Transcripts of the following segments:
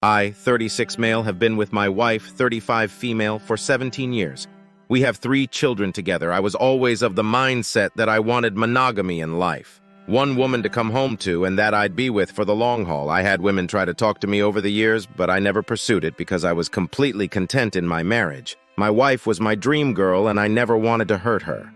I, 36 male, have been with my wife, 35 female, for 17 years. We have 3 children together. I was always of the mindset that I wanted monogamy in life. One woman to come home to, and that I'd be with for the long haul. I had women try to talk to me over the years, but I never pursued it because I was completely content in my marriage. My wife was my dream girl, and I never wanted to hurt her.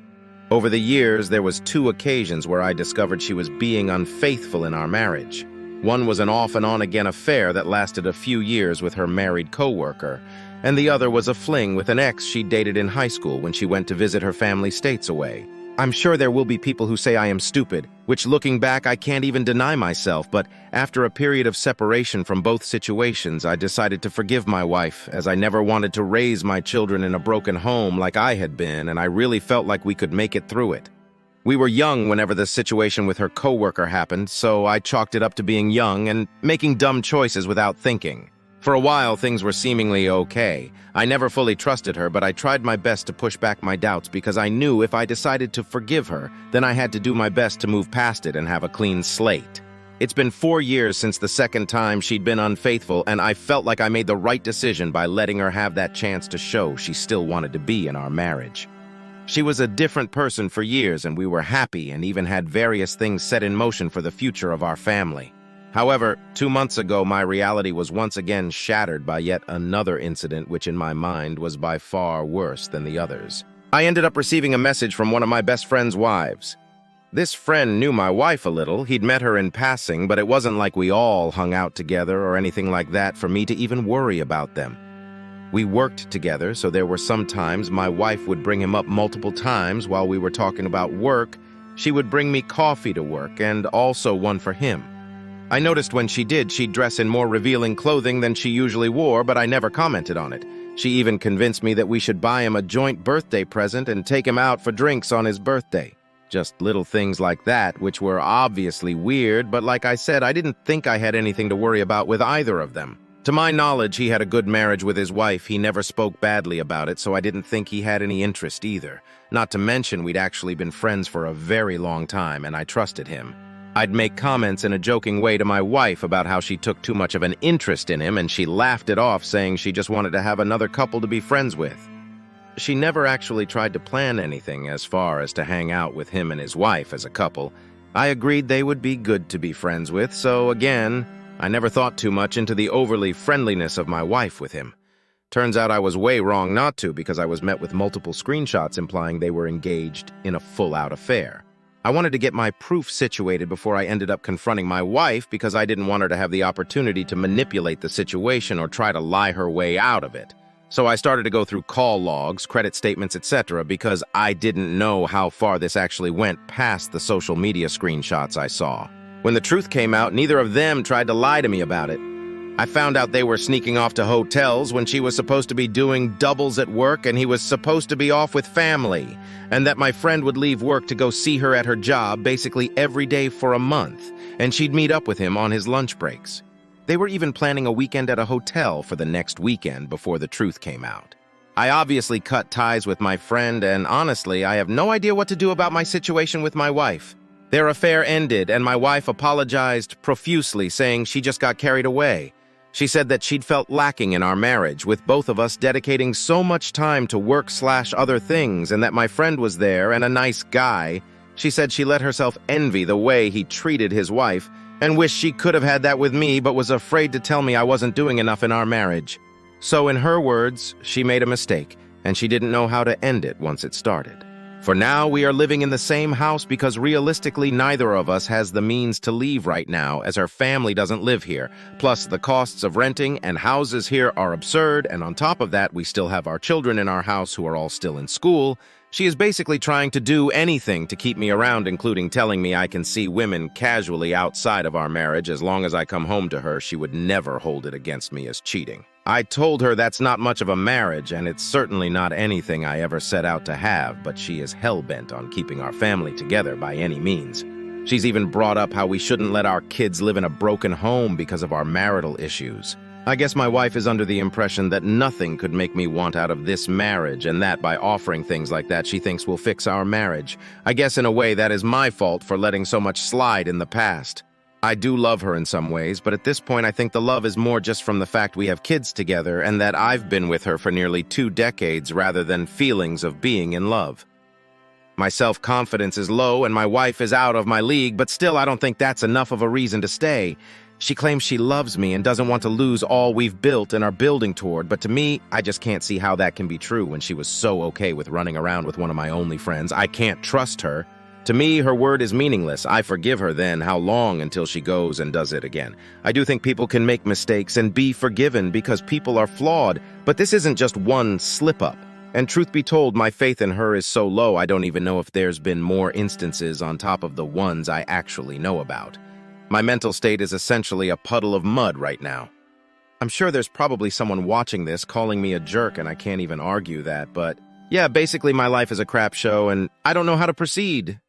Over the years, there was 2 occasions where I discovered she was being unfaithful in our marriage. One was an off and on again affair that lasted a few years with her married co-worker, and the other was a fling with an ex she dated in high school when she went to visit her family states away. I'm sure there will be people who say I am stupid, which looking back I can't even deny myself, but after a period of separation from both situations, I decided to forgive my wife, as I never wanted to raise my children in a broken home like I had been, and I really felt like we could make it through it. We were young whenever the situation with her coworker happened, so I chalked it up to being young and making dumb choices without thinking. For a while, things were seemingly okay. I never fully trusted her, but I tried my best to push back my doubts because I knew if I decided to forgive her, then I had to do my best to move past it and have a clean slate. It's been 4 years since the second time she'd been unfaithful, and I felt like I made the right decision by letting her have that chance to show she still wanted to be in our marriage. She was a different person for years, and we were happy and even had various things set in motion for the future of our family. However, 2 months ago, my reality was once again shattered by yet another incident which in my mind was by far worse than the others. I ended up receiving a message from one of my best friend's wives. This friend knew my wife a little. He'd met her in passing, but it wasn't like we all hung out together or anything like that for me to even worry about them. We worked together, so there were some times my wife would bring him up multiple times while we were talking about work. She would bring me coffee to work, and also one for him. I noticed when she did, she'd dress in more revealing clothing than she usually wore, but I never commented on it. She even convinced me that we should buy him a joint birthday present and take him out for drinks on his birthday. Just little things like that, which were obviously weird, but like I said, I didn't think I had anything to worry about with either of them. To my knowledge, he had a good marriage with his wife. He never spoke badly about it, so I didn't think he had any interest either. Not to mention, we'd actually been friends for a very long time, and I trusted him. I'd make comments in a joking way to my wife about how she took too much of an interest in him, and she laughed it off, saying she just wanted to have another couple to be friends with. She never actually tried to plan anything as far as to hang out with him and his wife as a couple. I agreed they would be good to be friends with, so again, I never thought too much into the overly friendliness of my wife with him. Turns out I was way wrong not to, because I was met with multiple screenshots implying they were engaged in a full-out affair. I wanted to get my proof situated before I ended up confronting my wife because I didn't want her to have the opportunity to manipulate the situation or try to lie her way out of it. So I started to go through call logs, credit statements, etc. because I didn't know how far this actually went past the social media screenshots I saw. When the truth came out, neither of them tried to lie to me about it. I found out they were sneaking off to hotels when she was supposed to be doing doubles at work and he was supposed to be off with family, and that my friend would leave work to go see her at her job basically every day for a month, and she'd meet up with him on his lunch breaks. They were even planning a weekend at a hotel for the next weekend before the truth came out. I obviously cut ties with my friend, and honestly, I have no idea what to do about my situation with my wife. Their affair ended, and my wife apologized profusely, saying she just got carried away. She said that she'd felt lacking in our marriage, with both of us dedicating so much time to work/other things, and that my friend was there and a nice guy. She said she let herself envy the way he treated his wife, and wished she could have had that with me, but was afraid to tell me I wasn't doing enough in our marriage. So in her words, she made a mistake, and she didn't know how to end it once it started. For now, we are living in the same house because realistically neither of us has the means to leave right now, as her family doesn't live here. Plus, the costs of renting and houses here are absurd, and on top of that, we still have our children in our house who are all still in school. She is basically trying to do anything to keep me around, including telling me I can see women casually outside of our marriage. As long as I come home to her, she would never hold it against me as cheating. I told her that's not much of a marriage, and it's certainly not anything I ever set out to have, but she is hell-bent on keeping our family together by any means. She's even brought up how we shouldn't let our kids live in a broken home because of our marital issues. I guess my wife is under the impression that nothing could make me want out of this marriage, and that by offering things like that she thinks will fix our marriage. I guess in a way that is my fault for letting so much slide in the past. I do love her in some ways, but at this point I think the love is more just from the fact we have kids together and that I've been with her for nearly 2 decades rather than feelings of being in love. My self-confidence is low and my wife is out of my league, but still I don't think that's enough of a reason to stay. She claims she loves me and doesn't want to lose all we've built and are building toward, but to me, I just can't see how that can be true when she was so okay with running around with one of my only friends. I can't trust her. To me, her word is meaningless. I forgive her then. How long until she goes and does it again? I do think people can make mistakes and be forgiven because people are flawed, but this isn't just one slip-up. And truth be told, my faith in her is so low I don't even know if there's been more instances on top of the ones I actually know about. My mental state is essentially a puddle of mud right now. I'm sure there's probably someone watching this calling me a jerk and I can't even argue that, but yeah, basically my life is a crap show and I don't know how to proceed.